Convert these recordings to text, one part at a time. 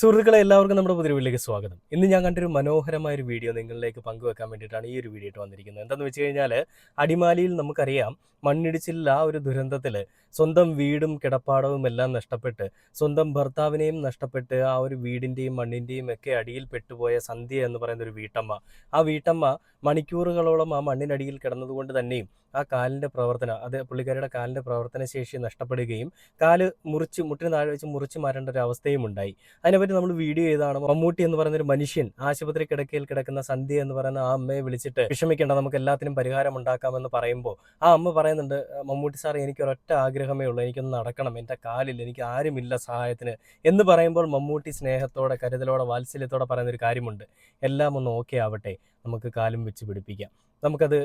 സുഹൃത്തുക്കളെ എല്ലാവർക്കും നമ്മുടെ പുതിയ വീട്ടിലേക്ക് സ്വാഗതം. ഇന്ന് ഞാൻ കണ്ടൊരു മനോഹരമായ ഒരു വീഡിയോ നിങ്ങളിലേക്ക് പങ്കുവെക്കാൻ വേണ്ടിയിട്ടാണ് ഈ ഒരു വീഡിയോ വന്നിരിക്കുന്നത്. എന്താണെന്ന് വെച്ച് കഴിഞ്ഞാൽ അടിമാലിയിൽ നമുക്കറിയാം മണ്ണിടിച്ചിൽ ആ ഒരു ദുരന്തത്തിൽ സ്വന്തം വീടും കിടപ്പാടവും എല്ലാം നഷ്ടപ്പെട്ട് സ്വന്തം ഭർത്താവിനെയും നഷ്ടപ്പെട്ട് ആ ഒരു വീടിൻ്റെയും മണ്ണിൻ്റെയും ഒക്കെ അടിയിൽ പെട്ടുപോയ സന്ധ്യ എന്ന് പറയുന്ന ഒരു വീട്ടമ്മ. ആ വീട്ടമ്മ മണിക്കൂറുകളോളം ആ മണ്ണിനടിയിൽ കിടന്നതുകൊണ്ട് തന്നെയും ആ കാലിൻ്റെ പുള്ളിക്കാരിയുടെ കാലിൻ്റെ പ്രവർത്തന ശേഷി നഷ്ടപ്പെടുകയും കാല് മുട്ടിന് താഴെ വെച്ച് മുറിച്ച് മാറേണ്ട ഒരു അവസ്ഥയും ഉണ്ടായി. അതിനെപ്പറ്റി നമ്മൾ വീഡിയോ ചെയ്താണ്. മമ്മൂട്ടി എന്ന് പറയുന്ന ഒരു മനുഷ്യൻ ആശുപത്രി കിടക്കയിൽ കിടക്കുന്ന സന്ധ്യ എന്ന് പറയുന്ന ആ അമ്മയെ വിളിച്ചിട്ട് വിഷമിക്കേണ്ട, നമുക്ക് എല്ലാത്തിനും പരിഹാരം ഉണ്ടാക്കാമെന്ന് പറയുമ്പോൾ ആ അമ്മ പറയുന്നുണ്ട്, മമ്മൂട്ടി സാർ എനിക്കൊരൊറ്റ ആഗ്രഹമേ ഉള്ളൂ, എനിക്കൊന്ന് നടക്കണം, എൻ്റെ കാലിൽ, എനിക്ക് ആരുമില്ല സഹായത്തിന് എന്ന് പറയുമ്പോൾ മമ്മൂട്ടി സ്നേഹത്തോടെ കരുതലോടെ വാത്സല്യത്തോടെ പറയുന്നൊരു കാര്യമുണ്ട്, എല്ലാം ഒന്ന് ഓക്കെ ആവട്ടെ, നമുക്ക് കാലും വെച്ച് പിടിപ്പിക്കാം, നമുക്കത്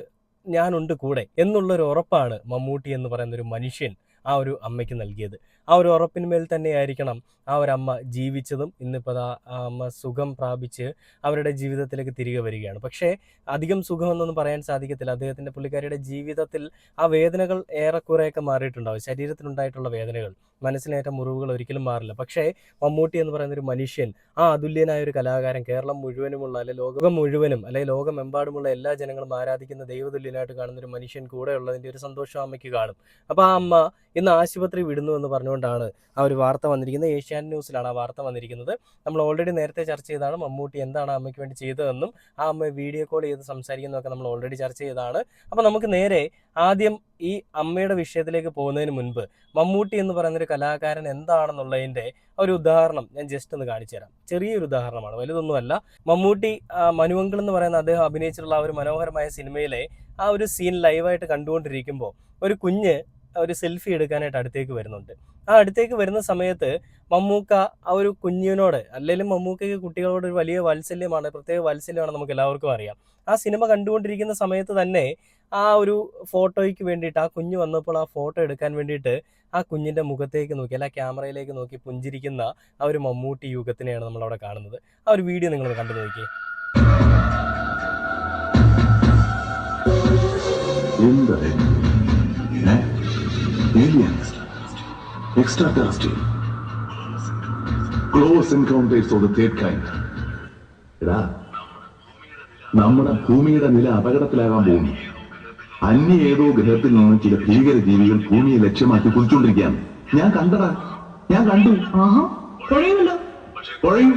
ഞാനുണ്ട് കൂടെ എന്നുള്ളൊരു ഉറപ്പാണ് മമ്മൂട്ടി എന്ന് പറയുന്നൊരു മനുഷ്യൻ ആ ഒരു അമ്മയ്ക്ക് നൽകിയത്. ആ ഒരു ഉറപ്പിന്മേൽ തന്നെയായിരിക്കണം ആ ഒരു അമ്മ ജീവിച്ചതും. ഇന്നിപ്പോൾ ആ അമ്മ സുഖം പ്രാപിച്ച് അവരുടെ ജീവിതത്തിലേക്ക് തിരികെ വരികയാണ്. പക്ഷേ അധികം സുഖമെന്നൊന്നും പറയാൻ സാധിക്കത്തില്ല. പുള്ളിക്കാരിയുടെ ജീവിതത്തിൽ ആ വേദനകൾ ഏറെക്കുറെയൊക്കെ മാറിയിട്ടുണ്ടാവും. ശരീരത്തിനുണ്ടായിട്ടുള്ള വേദനകൾ, മനസ്സിനേറ്റ മുറിവുകൾ ഒരിക്കലും മാറില്ല. പക്ഷേ മമ്മൂട്ടി എന്ന് പറയുന്ന ഒരു മനുഷ്യൻ, ആ അതുല്യനായ ഒരു കലാകാരൻ, കേരളം മുഴുവനുമുള്ള ലോകം മുഴുവനും ലോകമെമ്പാടുമുള്ള എല്ലാ ജനങ്ങളും ആരാധിക്കുന്ന ദൈവതുല്യനായിട്ട് കാണുന്ന ഒരു മനുഷ്യൻ കൂടെ ഉള്ളതിൻ്റെ ഒരു സന്തോഷം അമ്മയ്ക്ക് കാണും. അപ്പോൾ ആ അമ്മ ഇന്ന് ആശുപത്രി വിടുന്നു എന്ന് പറഞ്ഞുകൊണ്ടാണ് ആ ഒരു വാർത്ത വന്നിരിക്കുന്നത്. ഏഷ്യാനെറ്റ് ന്യൂസിലാണ് ആ വാർത്ത വന്നിരിക്കുന്നത്. നമ്മൾ ഓൾറെഡി നേരത്തെ ചർച്ച ചെയ്തതാണ് മമ്മൂട്ടി എന്താണ് അമ്മയ്ക്ക് വേണ്ടി ചെയ്തതെന്നും ആ അമ്മ വീഡിയോ കോൾ ചെയ്ത് സംസാരിക്കുന്നതൊക്കെ നമ്മൾ ഓൾറെഡി ചർച്ച ചെയ്തതാണ്. അപ്പോൾ നമുക്ക് നേരെ ആദ്യം ഈ അമ്മയുടെ വിഷയത്തിലേക്ക് പോകുന്നതിന് മുൻപ് മമ്മൂട്ടി എന്ന് പറയുന്നൊരു കലാകാരൻ എന്താണെന്നുള്ളതിൻ്റെ ഒരു ഉദാഹരണം ഞാൻ ജസ്റ്റ് ഒന്ന് കാണിച്ചു തരാം. ചെറിയൊരു ഉദാഹരണമാണ്, വലുതൊന്നുമല്ല. മമ്മൂട്ടി മനുവങ്കിൾ എന്ന് പറയുന്ന അദ്ദേഹം അഭിനയിച്ചിട്ടുള്ള ആ ഒരു മനോഹരമായ സിനിമയിലെ ആ ഒരു സീൻ ലൈവായിട്ട് കണ്ടുകൊണ്ടിരിക്കുമ്പോൾ ഒരു കുഞ്ഞ് ഒരു സെൽഫി എടുക്കാനായിട്ട് അടുത്തേക്ക് വരുന്നുണ്ട്. ആ അടുത്തേക്ക് വരുന്ന സമയത്ത് മമ്മൂക്ക ആ ഒരു കുഞ്ഞിനോട്, അല്ലെങ്കിലും മമ്മൂക്കയ്ക്ക് കുട്ടികളോട് ഒരു വലിയ വാത്സല്യമാണ്, പ്രത്യേക വാത്സല്യമാണ്, നമുക്ക് എല്ലാവർക്കും അറിയാം. ആ സിനിമ കണ്ടുകൊണ്ടിരിക്കുന്ന സമയത്ത് തന്നെ ആ ഒരു ഫോട്ടോയ്ക്ക് വേണ്ടിയിട്ട് ആ കുഞ്ഞ് വന്നപ്പോൾ ആ ഫോട്ടോ എടുക്കാൻ വേണ്ടിയിട്ട് ആ കുഞ്ഞിൻ്റെ മുഖത്തേക്ക് നോക്കി, അല്ല ക്യാമറയിലേക്ക് നോക്കി പുഞ്ചിരിക്കുന്ന ആ ഒരു മമ്മൂട്ടി യുഗത്തിനെയാണ് നമ്മളവിടെ കാണുന്നത്. ആ ഒരു വീഡിയോ നിങ്ങൾ കണ്ടു നോക്കിയേ. Aliens, extraterrestrial, close encounters of the third kind. എടാ, നമ്മുടെ ഭൂമിയുടെ നില അപകടത്തിലാകാൻ പോകുന്നു. അന്യ ഏതോ ഗ്രഹത്തിൽ നിന്ന് ചില ഭീകര ജീവികൾ ഭൂമിയെ ലക്ഷ്യമാക്കി കുറിച്ചുകൊണ്ടിരിക്കുകയാണ്. ഞാൻ കണ്ടു. കുഴയും.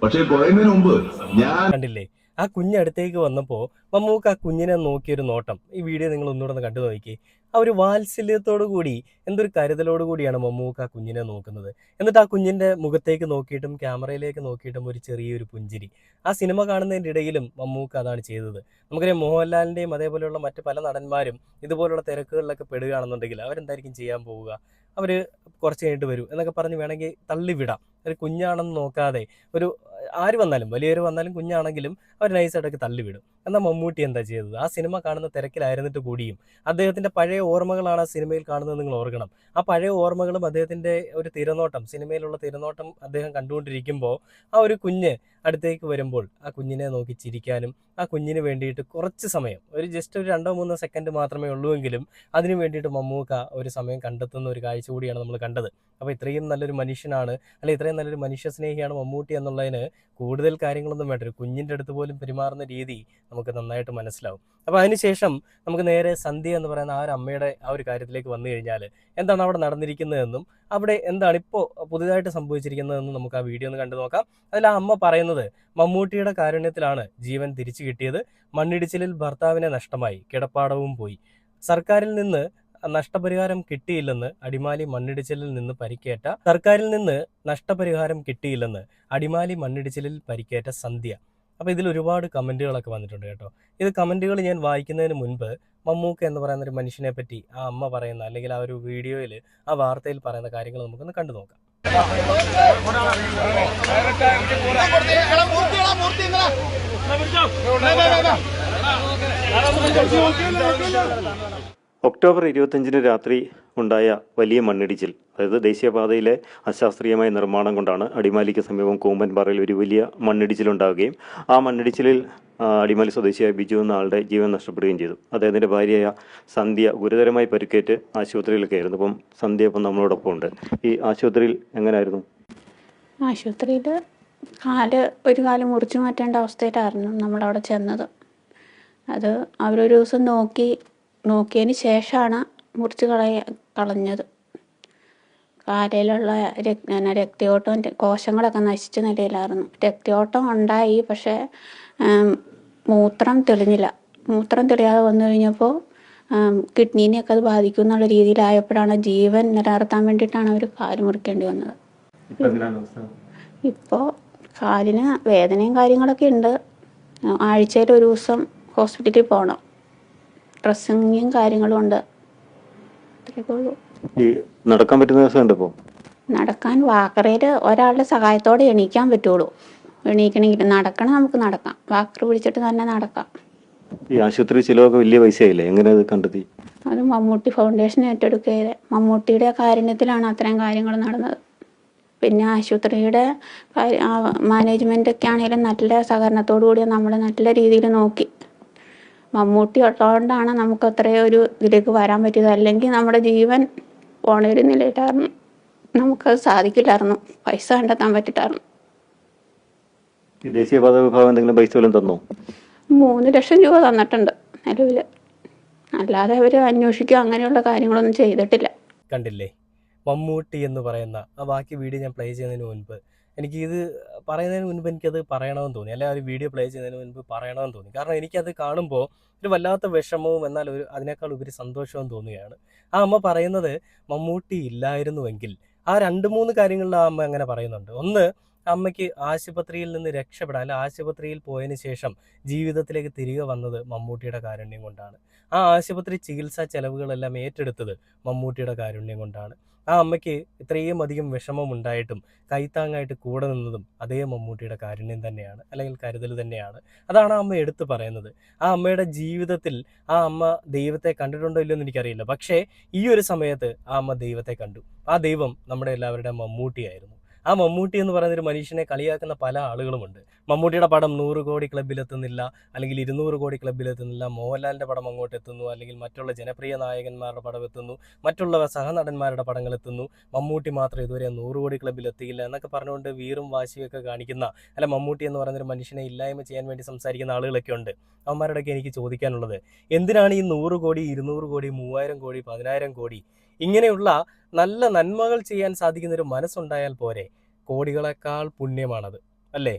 പക്ഷേ കുഴയുന്നതിന് മുമ്പ് ഞാൻ കണ്ടില്ലേ, ആ കുഞ്ഞടുത്തേക്ക് വന്നപ്പോൾ മമ്മൂക്ക് ആ കുഞ്ഞിനെ നോക്കിയൊരു നോട്ടം, ഈ വീഡിയോ നിങ്ങൾ ഒന്നുകൂടെ കണ്ടു നോക്കി. ആ ഒരു വാത്സല്യത്തോടു കൂടി, എന്തൊരു കരുതലോടു കൂടിയാണ് മമ്മൂക്ക് ആ കുഞ്ഞിനെ നോക്കുന്നത്. എന്നിട്ട് ആ കുഞ്ഞിൻ്റെ മുഖത്തേക്ക് നോക്കിയിട്ടും ക്യാമറയിലേക്ക് നോക്കിയിട്ടും ഒരു ചെറിയൊരു പുഞ്ചിരി. ആ സിനിമ കാണുന്നതിൻ്റെ ഇടയിലും മമ്മൂക്ക് അതാണ് ചെയ്തത്. നമുക്കറിയാം മോഹൻലാലിൻ്റെയും അതേപോലെയുള്ള മറ്റ് പല നടന്മാരും ഇതുപോലുള്ള തിരക്കുകളിലൊക്കെ പെടുകയാണെന്നുണ്ടെങ്കിൽ അവരെന്തായിരിക്കും ചെയ്യാൻ പോവുക? അവർ കുറച്ച് കഴിഞ്ഞിട്ട് വരൂ എന്നൊക്കെ പറഞ്ഞ് വേണമെങ്കിൽ തള്ളിവിടാം. ഒരു കുഞ്ഞാണെന്ന് നോക്കാതെ, ഒരു ആര് വന്നാലും, വലിയവർ വന്നാലും കുഞ്ഞാണെങ്കിലും അവർ നൈസായിട്ടൊക്കെ തള്ളിവിടും. എന്നാൽ മമ്മൂട്ടി എന്താ ചെയ്തത്? ആ സിനിമ കാണുന്ന തിരക്കിലായിരുന്നിട്ട് കൂടിയും അദ്ദേഹത്തിൻ്റെ പഴയ ഓർമ്മകളാണ് ആ സിനിമയിൽ കാണുന്നത്, നിങ്ങൾ ഓർക്കണം. ആ പഴയ ഓർമ്മകളും അദ്ദേഹത്തിൻ്റെ ഒരു തിരനോട്ടം, സിനിമയിലുള്ള തിരനോട്ടം അദ്ദേഹം കണ്ടുകൊണ്ടിരിക്കുമ്പോൾ ആ ഒരു കുഞ്ഞ് അടുത്തേക്ക് വരുമ്പോൾ ആ കുഞ്ഞിനെ നോക്കി ചിരിക്കാനും ആ കുഞ്ഞിന് വേണ്ടിയിട്ട് കുറച്ച് സമയം, ഒരു ജസ്റ്റ് ഒരു 2-3 സെക്കൻഡ് മാത്രമേ ഉള്ളൂവെങ്കിലും അതിന് വേണ്ടിയിട്ട് മമ്മൂക്ക ഒരു സമയം കണ്ടെത്തുന്ന ഒരു കാഴ്ച കൂടിയാണ് നമ്മൾ കണ്ടത്. അപ്പോൾ ഇത്രയും നല്ലൊരു മനുഷ്യനാണ്, അല്ലെങ്കിൽ ഇത്രയും നല്ലൊരു മനുഷ്യസ്നേഹിയാണ് മമ്മൂട്ടി എന്നുള്ളതിന് കൂടുതൽ കാര്യങ്ങളൊന്നും വേണ്ട. ഒരു കുഞ്ഞിൻ്റെ അടുത്ത് പോലും പെരുമാറുന്ന രീതി നമുക്ക് നന്നായിട്ട് മനസ്സിലാവും. അപ്പോൾ അതിനുശേഷം നമുക്ക് നേരെ സന്ധ്യ എന്ന് പറയുന്ന ആ ഒരു അമ്മയുടെ ആ ഒരു കാര്യത്തിലേക്ക് വന്നു കഴിഞ്ഞാൽ എന്താണ് അവിടെ നടന്നിരിക്കുന്നതെന്നും അവിടെ എന്താണ് ഇപ്പോൾ പുതുതായിട്ട് സംഭവിച്ചിരിക്കുന്നതെന്നും നമുക്ക് ആ വീഡിയോ ഒന്ന് കണ്ടു നോക്കാം. അതിൽ ആ അമ്മ പറയുന്നത്, മമ്മൂട്ടിയുടെ കാരുണ്യത്തിലാണ് ജീവൻ തിരിച്ചു കിട്ടിയത്, മണ്ണിടിച്ചിലിൽ ഭർത്താവിനെ നഷ്ടമായി, കിടപ്പാടവും പോയി, സർക്കാരിൽ നിന്ന് നഷ്ടപരിഹാരം കിട്ടിയില്ലെന്ന് അടിമാലി മണ്ണിടിച്ചിലിൽ പരിക്കേറ്റ സന്ധ്യ. അപ്പോൾ ഇതിൽ ഒരുപാട് കമൻറ്റുകളൊക്കെ വന്നിട്ടുണ്ട് കേട്ടോ. ഇത് കമൻറ്റുകൾ ഞാൻ വായിക്കുന്നതിന് മുൻപ് മമ്മൂക്ക എന്ന് പറയുന്ന ഒരു മനുഷ്യനെ പറ്റി ആ അമ്മ പറയുന്ന, അല്ലെങ്കിൽ ആ ഒരു വീഡിയോയിൽ ആ വാർത്തയിൽ പറയുന്ന കാര്യങ്ങൾ നമുക്കൊന്ന് കണ്ടു നോക്കാം. ഒക്ടോബർ 25 രാത്രി ഉണ്ടായ വലിയ മണ്ണിടിച്ചിൽ, അതായത് ദേശീയപാതയിലെ അശാസ്ത്രീയമായ നിർമ്മാണം കൊണ്ടാണ് അടിമാലിക്ക് സമീപം കൂമ്പൻപാറയിൽ ഒരു വലിയ മണ്ണിടിച്ചിലുണ്ടാവുകയും ആ മണ്ണിടിച്ചിലിൽ അടിമാലി സ്വദേശിയായ ബിജു എന്ന ആളുടെ ജീവൻ നഷ്ടപ്പെടുകയും ചെയ്തു. അദ്ദേഹത്തിൻ്റെ ഭാര്യയായ സന്ധ്യ ഗുരുതരമായി പരിക്കേറ്റ് ആശുപത്രിയിലൊക്കെ ആയിരുന്നു. അപ്പം സന്ധ്യ ഇപ്പം നമ്മളോടൊപ്പം ഉണ്ട്. ഈ ആശുപത്രിയിൽ എങ്ങനെയായിരുന്നു? ആശുപത്രിയിൽ ഒരു കാല് മുറിച്ച് മാറ്റേണ്ട അവസ്ഥയിലായിരുന്നു നമ്മളവിടെ ചെന്നത്. അത് അവരൊരു ദിവസം നോക്കിയതിന് ശേഷമാണ് മുറിച്ച് കളഞ്ഞത്. കാലിലുള്ള രക്തയോട്ടം കോശങ്ങളൊക്കെ നശിച്ച നിലയിലായിരുന്നു. രക്തയോട്ടം ഉണ്ടായി, പക്ഷേ മൂത്രം തെളിഞ്ഞില്ല. മൂത്രം തെളിയാതെ വന്നു കഴിഞ്ഞപ്പോൾ കിഡ്നീനെയൊക്കെ അത് ബാധിക്കും എന്നുള്ള രീതിയിലായപ്പോഴാണ് ജീവൻ നിലനിർത്താൻ വേണ്ടിയിട്ടാണ് അവർ കാല് മുറിക്കേണ്ടി വന്നത്. ഇപ്പോൾ കാലിന് വേദനയും കാര്യങ്ങളൊക്കെ ഉണ്ട്. ആഴ്ചയിൽ ഒരു ദിവസം ഹോസ്പിറ്റലിൽ പോകണം. ഡ്രസ്സിങ്ങും കാര്യങ്ങളും ഉണ്ട്. അത്രയൊക്കെ ഉള്ളൂ. ഈ നടക്കാൻ പറ്റുന്ന ദിവസമുണ്ട് ഇപ്പോൾ? നടക്കാൻ വാക്കറയിൽ ഒരാളുടെ സഹായത്തോടെ എണീക്കാൻ പറ്റുള്ളൂ. എണീക്കണമെങ്കിൽ നമുക്ക് നടക്കാം. വാക്കർ പിടിച്ചിട്ട് തന്നെ നടക്കാം. ഈ ആശുപത്രി ചിലവൊക്കെ വലിയ പൈസയായില്ലേ, എങ്ങനെ അത് കണ്ടെത്തി? അത് മമ്മൂട്ടി ഫൗണ്ടേഷൻ ഏറ്റെടുക്കുകയത്. മമ്മൂട്ടിയുടെ കാരുണ്യത്തിലാണ് അത്രയും കാര്യങ്ങൾ നടന്നത്. പിന്നെ ആശുപത്രിയുടെ മാനേജ്മെൻറ്റൊക്കെ ആണെങ്കിലും നല്ല സഹകരണത്തോടു കൂടി നമ്മൾ നല്ല രീതിയിൽ നോക്കി. മമ്മൂട്ടി ഉള്ളതുകൊണ്ടാണ് നമുക്ക് അത്രയും ഒരു ഇതിലേക്ക് വരാൻ പറ്റിയത്. അല്ലെങ്കിൽ നമ്മുടെ ജീവൻ പോണ ഒരു നിലയിലായിരുന്നു. നമുക്കത് സാധിക്കില്ലായിരുന്നു. പൈസ കണ്ടെത്താൻ പറ്റില്ലായിരുന്നു. ദേശീയപാത വിഭാഗം എന്തെങ്കിലും പൈസ വല്ലതും തന്നോ? 3 ലക്ഷം രൂപ തന്നിട്ടുണ്ട് നിലവിൽ. അല്ലാതെ അവർ അന്വേഷിക്കുക അങ്ങനെയുള്ള കാര്യങ്ങളൊന്നും ചെയ്തിട്ടില്ല. കണ്ടില്ലേ, മമ്മൂട്ടി എന്ന് പറയുന്ന ആ ബാക്കി വീഡിയോ ഞാൻ പ്ലേ ചെയ്യുന്നതിന് മുൻപ് എനിക്കിത് പറയുന്നതിന് മുൻപ് എനിക്കത് പറയണമെന്ന് തോന്നി, അല്ലെങ്കിൽ ആ ഒരു വീഡിയോ പ്ലേ ചെയ്യുന്നതിന് മുൻപ് പറയണമെന്ന് തോന്നി. കാരണം എനിക്കത് കാണുമ്പോൾ ഒരു വല്ലാത്ത വിഷമവും എന്നാൽ അതിനേക്കാൾ ഉപരി സന്തോഷവും തോന്നുകയാണ്. ആ അമ്മ പറയുന്നത് മമ്മൂട്ടി ഇല്ലായിരുന്നുവെങ്കിൽ ആ 2-3 കാര്യങ്ങളിൽ ആ അമ്മ അങ്ങനെ പറയുന്നുണ്ട്. ഒന്ന്, അമ്മയ്ക്ക് ആശുപത്രിയിൽ നിന്ന് രക്ഷപ്പെടാൻ, അല്ല ആശുപത്രിയിൽ പോയതിന് ശേഷം ജീവിതത്തിലേക്ക് തിരികെ വന്നത് മമ്മൂട്ടിയുടെ കാരുണ്യം കൊണ്ടാണ്. ആ ആശുപത്രി ചികിത്സാ ചെലവുകളെല്ലാം ഏറ്റെടുത്തത് മമ്മൂട്ടിയുടെ കാരുണ്യം കൊണ്ടാണ്. ആ അമ്മയ്ക്ക് ഇത്രയും അധികം വിഷമം ഉണ്ടായിട്ടും കൈത്താങ്ങായിട്ട് കൂടെ നിന്നതും അതേ മമ്മൂട്ടിയുടെ കാരുണ്യം തന്നെയാണ്, അല്ലെങ്കിൽ കരുതൽ തന്നെയാണ്. അതാണ് ആ അമ്മ എടുത്തു പറയുന്നത്. ആ അമ്മയുടെ ജീവിതത്തിൽ ആ അമ്മ ദൈവത്തെ കണ്ടിട്ടുണ്ടോ ഇല്ലയോ എന്ന് എനിക്കറിയില്ല. പക്ഷേ ഈ ഒരു സമയത്ത് ആ അമ്മ ദൈവത്തെ കണ്ടു. ആ ദൈവം നമ്മുടെ എല്ലാവരുടെയും മമ്മൂട്ടിയായിരുന്നു. ആ മമ്മൂട്ടി എന്ന് പറയുന്ന ഒരു മനുഷ്യനെ കളിയാക്കുന്ന പല ആളുകളുമുണ്ട്. മമ്മൂട്ടിയുടെ പടം 100 കോടി ക്ലബ്ബിലെത്തുന്നില്ല, അല്ലെങ്കിൽ 200 കോടി ക്ലബ്ബിലെത്തുന്നില്ല. മോഹൻലാലിൻ്റെ പടം അങ്ങോട്ട് എത്തുന്നു, അല്ലെങ്കിൽ മറ്റുള്ള ജനപ്രിയ നായകന്മാരുടെ പടം എത്തുന്നു, മറ്റുള്ള സഹനടന്മാരുടെ പടങ്ങൾ എത്തുന്നു. മമ്മൂട്ടി മാത്രം ഇതുവരെ 100 കോടി ക്ലബ്ബിൽ എത്തിയില്ല എന്നൊക്കെ പറഞ്ഞുകൊണ്ട് വീറും വാശിയൊക്കെ കാണിക്കുന്ന, അല്ല മമ്മൂട്ടി എന്ന് പറയുന്നൊരു മനുഷ്യനെ ഇല്ലായ്മ ചെയ്യാൻ വേണ്ടി സംസാരിക്കുന്ന ആളുകളൊക്കെ ഉണ്ട്. അവന്മാരോടൊക്കെ എനിക്ക് ചോദിക്കാനുള്ളത്, എന്തിനാണ് ഈ 100 കോടി 200 കോടി 3000 കോടി 10000 കോടി ഇങ്ങനെയുള്ള നല്ല നന്മകൾ ചെയ്യാൻ സാധിക്കുന്നൊരു മനസ്സുണ്ടായാൽ പോരെ? കോടികളെക്കാൾ പുണ്യമാണത്, അല്ലേ?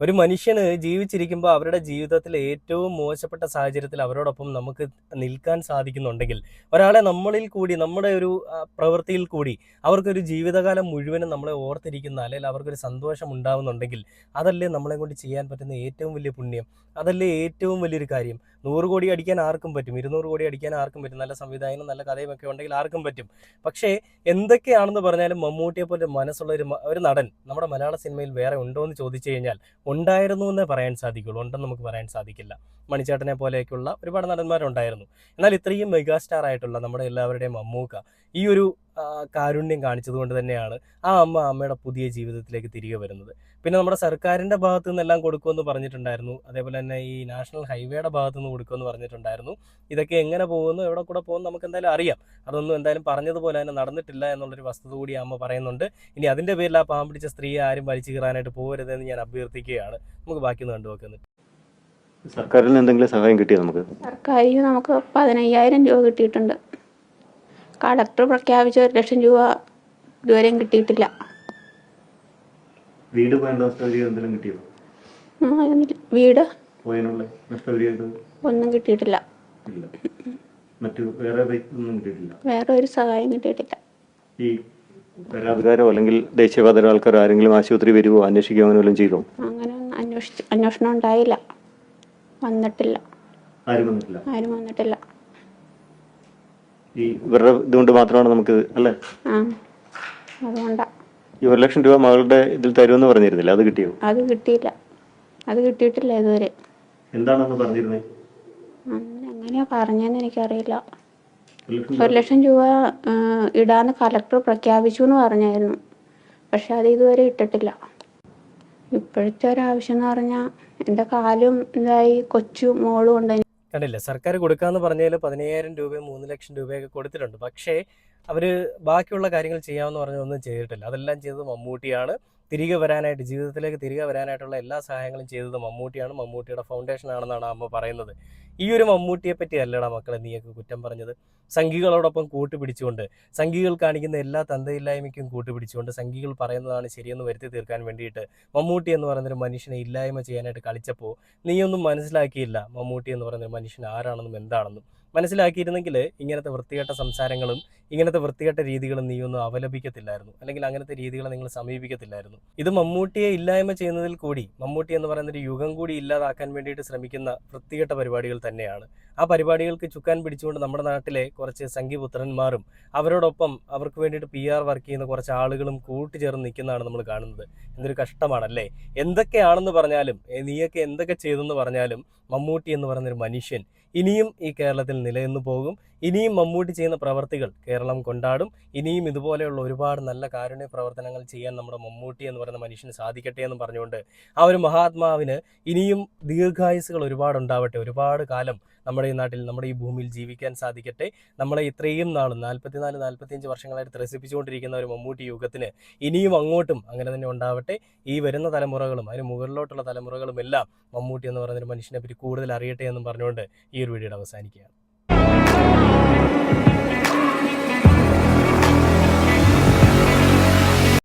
ഒരു മനുഷ്യന് ജീവിച്ചിരിക്കുമ്പോൾ അവരുടെ ജീവിതത്തിൽ ഏറ്റവും മോശപ്പെട്ട സാഹചര്യത്തിൽ അവരോടൊപ്പം നമുക്ക് നിൽക്കാൻ സാധിക്കുന്നുണ്ടെങ്കിൽ, ഒരാളെ നമ്മളിൽ കൂടി, നമ്മുടെ ഒരു പ്രവൃത്തിയിൽ കൂടി അവർക്കൊരു ജീവിതകാലം മുഴുവനും നമ്മളെ ഓർത്തിരിക്കുന്ന, അല്ലെങ്കിൽ അവർക്കൊരു സന്തോഷം ഉണ്ടാവുന്നുണ്ടെങ്കിൽ, അതല്ലേ നമ്മളെ കൊണ്ട് ചെയ്യാൻ പറ്റുന്ന ഏറ്റവും വലിയ പുണ്യം? അതല്ലേ ഏറ്റവും വലിയൊരു കാര്യം? 100 കോടി അടിക്കാൻ ആർക്കും പറ്റും, 200 കോടി അടിക്കാൻ ആർക്കും പറ്റും, നല്ല സംവിധായകനും നല്ല കഥയും ഒക്കെ ഉണ്ടെങ്കിൽ ആർക്കും പറ്റും. പക്ഷേ എന്തൊക്കെയാണെന്ന് പറഞ്ഞാലും മമ്മൂട്ടിയെ പോലെ മനസ്സുള്ള ഒരു നടൻ നമ്മുടെ മലയാള സിനിമയിൽ വേറെ ഉണ്ടോ എന്ന് ചോദിച്ചു കഴിഞ്ഞാൽ ഉണ്ടായിരുന്നു എന്നേ പറയാൻ സാധിക്കുള്ളൂ, ഉണ്ടെന്ന് നമുക്ക് പറയാൻ സാധിക്കില്ല. മണിച്ചേട്ടനെ പോലെയൊക്കെയുള്ള ഒരുപാട് നടന്മാരുണ്ടായിരുന്നു. എന്നാൽ ഇത്രയും മെഗാസ്റ്റാർ ആയിട്ടുള്ള നമ്മുടെ എല്ലാവരുടെയും മമ്മൂക്ക ഈ ഒരു കാരുണ്യം കാണിച്ചതുകൊണ്ട് തന്നെയാണ് ആ അമ്മയുടെ പുതിയ ജീവിതത്തിലേക്ക് തിരികെ വരുന്നത്. പിന്നെ നമ്മുടെ സർക്കാരിൻ്റെ ഭാഗത്തു നിന്നെല്ലാം കൊടുക്കുമെന്ന് പറഞ്ഞിട്ടുണ്ടായിരുന്നു. അതേപോലെ തന്നെ ഈ നാഷണൽ ഹൈവേയുടെ ഭാഗത്തു നിന്ന് കൊടുക്കുമെന്ന് പറഞ്ഞിട്ടുണ്ടായിരുന്നു. ഇതൊക്കെ എങ്ങനെ പോകുന്നു, എവിടെ കൂടെ പോകുന്നു നമുക്ക് എന്തായാലും അറിയാം. അതൊന്നും എന്തായാലും പറഞ്ഞതുപോലെ തന്നെ നടന്നിട്ടില്ല എന്നുള്ളൊരു വസ്തുത കൂടി അമ്മ പറയുന്നുണ്ട്. ഇനി അതിൻ്റെ പേരിൽ ആ പാവം പിടിച്ച സ്ത്രീയെ ആരും വലിച്ചു കീറാനായിട്ട് പോകരുതെന്ന് ഞാൻ അഭ്യർത്ഥിക്കുകയാണ്. നമുക്ക് ബാക്കി കണ്ടു നോക്കുന്നത്. സർക്കാരിൽ നിന്ന് എന്തെങ്കിലും സഹായം കിട്ടിയോ? സർക്കാരിൽ നമുക്ക് 15,000 രൂപ കിട്ടിയിട്ടുണ്ട്. കളക്ടർ പ്രഖ്യാപിച്ച 1 ലക്ഷം രൂപ ഇതുവരെയും കിട്ടിയിട്ടില്ല. വീട് കിട്ടിയോ? വീട് ഒന്നും കിട്ടിയിട്ടില്ല. വേറെ ഒരു സഹായം കിട്ടിയിട്ടില്ല. ഈ പരാതിക്കാരോ അല്ലെങ്കിൽ ദേശീയപാതയുടെ ആൾക്കാരോ ആരെങ്കിലും ആശുപത്രി വരുമോ, അന്വേഷിക്കുകയോ അങ്ങനെ വല്ലതും ചെയ്തോ? അങ്ങനെ അന്വേഷണം ഉണ്ടായില്ല. വന്നിട്ടില്ല. ആരും വന്നിട്ടില്ല. ഈ ഇവരുടെ ഇതുകൊണ്ട് മാത്രമാണ് നമുക്ക്, അല്ലേ? അതുകൊണ്ടാ. ഈ 1 ലക്ഷം രൂപ മകളുടെ ഇതിൽ തരുമെന്ന് പറഞ്ഞിരുന്നില്ല, അത് കിട്ടിയോ? അത് കിട്ടിയില്ല. അത് കിട്ടിയിട്ടില്ല ഇതുവരെ. എന്താണെന്ന് പറഞ്ഞിരുന്നേ? എങ്ങനെയാ പറഞ്ഞതെന്ന് എനിക്കറിയില്ല. 1 ലക്ഷം രൂപ ഇടാന്ന് കളക്ടർ പ്രഖ്യാപിച്ചു എന്ന് പറഞ്ഞായിരുന്നു. പക്ഷെ അത് ഇതുവരെ ഇട്ടിട്ടില്ല. ഇപ്പോഴത്തെ ഒരാവശ്യം എന്ന് പറഞ്ഞാൽ എൻ്റെ കാലും ഇതായി, കൊച്ചു മോളും ഉണ്ട്. കണ്ടില്ല, സർക്കാർ കൊടുക്കാമെന്ന് പറഞ്ഞതിൽ 15,000 രൂപയും 3 ലക്ഷം രൂപയൊക്കെ കൊടുത്തിട്ടുണ്ട്. പക്ഷേ അവർ ബാക്കിയുള്ള കാര്യങ്ങൾ ചെയ്യാമെന്ന് പറഞ്ഞതൊന്നും ചെയ്തിട്ടില്ല. അതെല്ലാം ചെയ്തത് മമ്മൂട്ടിയാണ്. തിരികെ വരാനായിട്ട്, ജീവിതത്തിലേക്ക് തിരികെ വരാനായിട്ടുള്ള എല്ലാ സഹായങ്ങളും ചെയ്തത് മമ്മൂട്ടിയാണ്. മമ്മൂട്ടിയുടെ ഫൗണ്ടേഷൻ ആണെന്നാണ് അമ്മ പറയുന്നത്. ഈ ഒരു മമ്മൂട്ടിയെ പറ്റി അല്ലടാ മക്കളെ നീയൊക്കെ കുറ്റം പറഞ്ഞത്. സംഘികളോടൊപ്പം കൂട്ടുപിടിച്ചുകൊണ്ട്, സംഘികൾ കാണിക്കുന്ന എല്ലാ തന്തയില്ലായ്മയ്ക്കും കൂട്ടുപിടിച്ചുകൊണ്ട്, സംഘികൾ പറയുന്നതാണ് ശരിയെന്ന് വരുത്തി തീർക്കാൻ വേണ്ടിയിട്ട് മമ്മൂട്ടി എന്ന് പറയുന്നൊരു മനുഷ്യനെ ഇല്ലായ്മ ചെയ്യാനായിട്ട് കളിച്ചപ്പോൾ നീയൊന്നും മനസ്സിലാക്കിയില്ല മമ്മൂട്ടി എന്ന് പറയുന്നൊരു മനുഷ്യൻ ആരാണെന്നും എന്താണെന്നും. മനസ്സിലാക്കിയിരുന്നെങ്കിൽ ഇങ്ങനത്തെ വൃത്തികെട്ട സംസാരങ്ങളും ഇങ്ങനത്തെ വൃത്തികെട്ട രീതികളും നീയൊന്നും അവലംബിക്കത്തില്ലായിരുന്നു, അല്ലെങ്കിൽ അങ്ങനത്തെ രീതികളെ നിങ്ങൾ സമീപിക്കത്തില്ലായിരുന്നു. ഇത് മമ്മൂട്ടിയെ ഇല്ലായ്മ ചെയ്യുന്നതിൽ കൂടി, മമ്മൂട്ടി എന്ന് പറയുന്നൊരു യുഗം കൂടി ഇല്ലാതാക്കാൻ വേണ്ടിയിട്ട് ശ്രമിക്കുന്ന വൃത്തികെട്ട പരിപാടികൾ തന്നെയാണ്. ആ പരിപാടികൾക്ക് ചുക്കാൻ പിടിച്ചുകൊണ്ട് നമ്മുടെ നാട്ടിലെ കുറച്ച് സംഘിപുത്രന്മാരും അവരോടൊപ്പം അവർക്ക് വേണ്ടിയിട്ട് PR വർക്ക് ചെയ്യുന്ന കുറച്ച് ആളുകളും കൂട്ടുചേർന്ന് നിൽക്കുന്നതാണ് നമ്മൾ കാണുന്നത്. എന്തൊരു കഷ്ടമാണല്ലേ. എന്തൊക്കെയാണെന്ന് പറഞ്ഞാലും, നീയൊക്കെ എന്തൊക്കെ ചെയ്തെന്ന് പറഞ്ഞാലും, മമ്മൂട്ടി എന്ന് പറയുന്നൊരു മനുഷ്യൻ ഇനിയും ഈ കേരളത്തിൽ നിലനിന്നു പോകും. ഇനിയും മമ്മൂട്ടി ചെയ്യുന്ന പ്രവർത്തികൾ കേരളം കൊണ്ടാടും. ഇനിയും ഇതുപോലെയുള്ള ഒരുപാട് നല്ല കാരുണ്യ പ്രവർത്തനങ്ങൾ ചെയ്യാൻ നമ്മുടെ മമ്മൂട്ടി എന്ന് പറയുന്ന മനുഷ്യന് സാധിക്കട്ടെ എന്ന് പറഞ്ഞുകൊണ്ട് ആ ഒരു മഹാത്മാവിന് ഇനിയും ദീർഘായുസ്സുകൾ ഒരുപാട് ഉണ്ടാവട്ടെ. ഒരുപാട് കാലം നമ്മുടെ ഈ നാട്ടിൽ, നമ്മുടെ ഈ ഭൂമിയിൽ ജീവിക്കാൻ സാധിക്കട്ടെ. നമ്മളെ ഇത്രയും നാളും 44-45 വർഷങ്ങളായിട്ട് ത്രസിപ്പിച്ചുകൊണ്ടിരിക്കുന്ന ഒരു മമ്മൂട്ടി യുഗത്തിന് ഇനിയും അങ്ങോട്ടും അങ്ങനെ തന്നെ ഉണ്ടാവട്ടെ. ഈ വരുന്ന തലമുറകളും അതിന് മുകളിലോട്ടുള്ള തലമുറകളും എല്ലാം മമ്മൂട്ടി എന്ന് പറയുന്നൊരു മനുഷ്യനെ പറ്റി കൂടുതൽ അറിയട്ടെ എന്നും പറഞ്ഞുകൊണ്ട് ഈ ഒരു വീഡിയോ അവസാനിക്കുകയാണ്.